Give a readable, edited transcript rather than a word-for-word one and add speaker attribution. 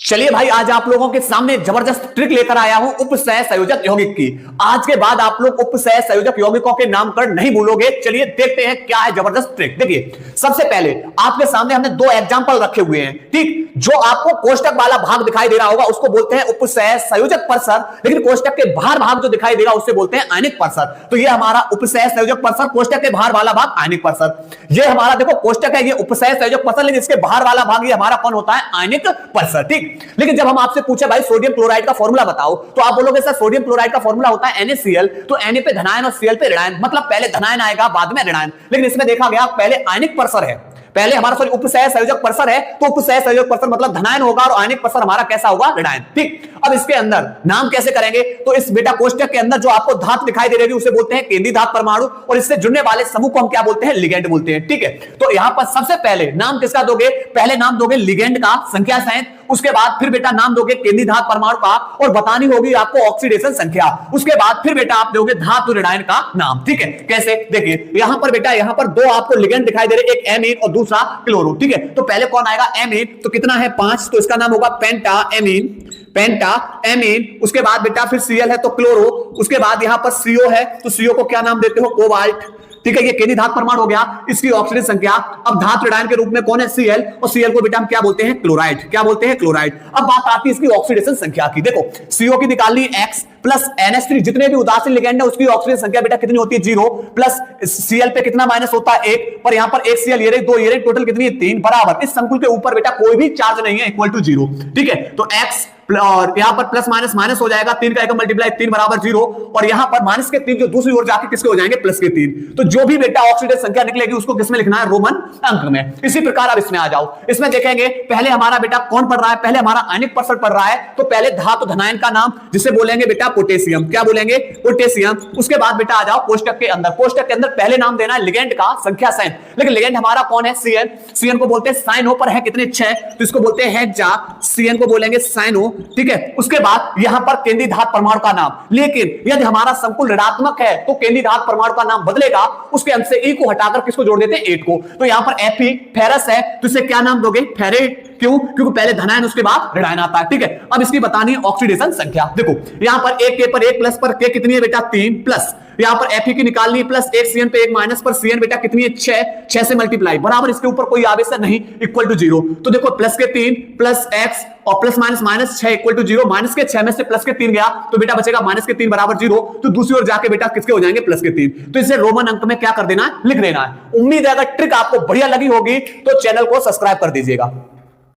Speaker 1: चलिए भाई, आज आप लोगों के सामने जबरदस्त ट्रिक लेकर आया हूं उपसह संयोजक यौगिक की। आज के बाद आप लोग उपसह संयोजक यौगिकों के नामकरण नहीं भूलोगे। चलिए देखते हैं क्या है जबरदस्त ट्रिक। देखिए, सबसे पहले आपके सामने हमने दो एग्जांपल रखे हुए हैं, ठीक। जो आपको कोष्टक वाला भाग दिखाई दे रहा होगा उसको बोलते हैं उपसह संयोजक परसर, लेकिन कोष्टक के बाहर भाग जो दिखाई देगा उससे बोलते हैं आयनिक परसर। तो ये हमारा उपसह संयोजक परसर, कोष्टक के बाहर वाला भाग आयनिक परसर। ये हमारा देखो कोष्टक है, ये उपसह संयोजक परसर, लेकिन इसके बाहर वाला भाग ये हमारा कौन होता है? आयनिक परसर, ठीक। लेकिन जब हम आपसे पूछे भाई सोडियम क्लोराइड का फॉर्मूला बताओ, तो आप बोलोगे सर सोडियम क्लोराइड का फॉर्मूला होता है NaCl, तो Na पे धनायन और Cl पे ऋणायन, मतलब पहले धनायन आएगा बाद में ऋणायन। लेकिन इसमें देखा गया पहले आयनिक परसर है, पहले हमारा सॉरी उपसह संयोजक परसर है, तो उपसह संयोजक परसर मतलब धनायन होगा और आयनिक परसर हमारा कैसा होगा? ऋणायन, ठीक। अब इसके अंदर नाम कैसे करेंगे? तो इस बेटा कोष्टक के अंदर जो आपको धातु दिखाई दे रही है उसे बोलते हैं केंद्रीय धातु परमाणु, और इससे जुड़ने वाले समूह को हम क्या बोलते हैं? लिगेंड बोलते हैं, ठीक है। तो यहां पर सबसे पहले नाम किसका दोगे? पहले नाम दोगे लिगेंड का, संख्या सहित। उसके बाद फिर बेटा नाम दोगे केंद्रीय धातु परमाणु का, और बतानी होगी आपको ऑक्सीडेशन संख्या। उसके बाद फिर बेटा आप दोगे धातु ऋणायन का नाम, ठीक है। कैसे? देखिए यहां पर बेटा, यहां पर दो आपको लिगेंड दिखाई दे रहे, एक एमीन और दूसरा क्लोरो, ठीक है। तो पहले कौन आएगा? एमीन, तो कितना है? 5, तो इसका नाम होगा पेंटा एमीन, पेंटा एमीन। उसके बाद बेटा फिर Cl है तो क्लोरो, उसके बाद यहां पर CO है तो CO को क्या नाम देते हो? कोबाल्ट, ठीक है। ये केंद्रीय धातु परमाणु हो गया, इसकी ऑक्सीजन संख्या। अब धातु ऋणायन के रूप में कौन है? Cl, और Cl को बेटा हम क्या बोलते हैं? क्लोराइड, क्या बोलते हैं? क्लोराइड। अब बात आती है इसकी ऑक्सीडेशन संख्या की। देखो CO की निकालनी X प्लस NH3, जितने भी उदासीन लिगेंड है उसकी ऑक्सीजन संख्या बेटा कितनी होती है? 0, प्लस Cl पे कितना माइनस होता है? 1, पर यहां पर 1 Cl, ये 2 ये टोटल कितनी है? 3, बराबर। इस संकुल के ऊपर बेटा कोई भी चार्ज नहीं है, इक्वल टू 0, ठीक है। तो X और यहां पर प्लस माइनस माइनस हो जाएगा, 3 का 1 मल्टीप्लाई 3 बराबर 0, और यहां पर माइनस के 3 जो दूसरी ओर जाके किसके हो जाएंगे? प्लस के 3। तो जो भी बेटा ऑक्सीडेशन संख्या निकलेगी उसको किसमें लिखना है? रोमन अंक में। इसी प्रकार अब इसमें आ जाओ, इसमें देखेंगे पहले हमारा बेटा कौन पढ़ रहा है? पहले हमारा आयनिक परसर पढ़ रहा है, तो पहले धातु धनायन का नाम, जिसे बोलेंगे बेटा पोटेशियम, क्या बोलेंगे? पोटेशियम। उसके बाद बेटा आ जाओ कोष्टक के अंदर, कोष्टक के अंदर पहले नाम देना है लिगेंड का, संख्या सहित। लेकिन लिगेंड हमारा कौन है? Cn, Cn को बोलते हैं साइनो, पर है कितने? 6, तो इसको बोलते हैं हेक्सा, Cn को बोलेंगे साइनो, ठीक है। उसके बाद यहां पर केंद्रीय धातु परमाणु का नाम, लेकिन यदि हमारा संकुल ऋणात्मक है तो केंद्रीय धातु परमाणु का नाम बदलेगा, उसके अंत से E को हटाकर किसको जोड़ देते हैं? 8 को। तो यहां पर Fe फेरस है, तो इसे क्या नाम दोगे? फेरेट। क्यों? क्योंकि पहले धनायन उसके बाद ऋणायन आता है, ठीक है। अब इसकी बतानी है ऑक्सीडेशन संख्या। देखो यहां पर 1 K पर 1 प्लस पर K कितनी है बेटा? 3, प्लस यहां पर Fe की निकालनी है, प्लस 1 Cn पे 1 माइनस पर Cn बेटा कितनी है? 6 से मल्टीप्लाई, बराबर। इसके ऊपर कोई आवेश नहीं, इक्वल टू 0। तो देखो प्लस के 3 प्लस x और plus minus minus 6 equal to 0। Minus के 6 में से प्लस के 3 गया तो बेटा बचेगा माइनस के 3 बराबर 0। तो दूसरी ओर जाके बेटा किसके हो जाएंगे? प्लस के 3। तो इसे रोमन अंक में क्या कर देना है? लिख देना है। उम्मीद है अगर ट्रिक आपको बढ़िया लगी होगी तो चैनल को सब्सक्राइब कर दीजिएगा।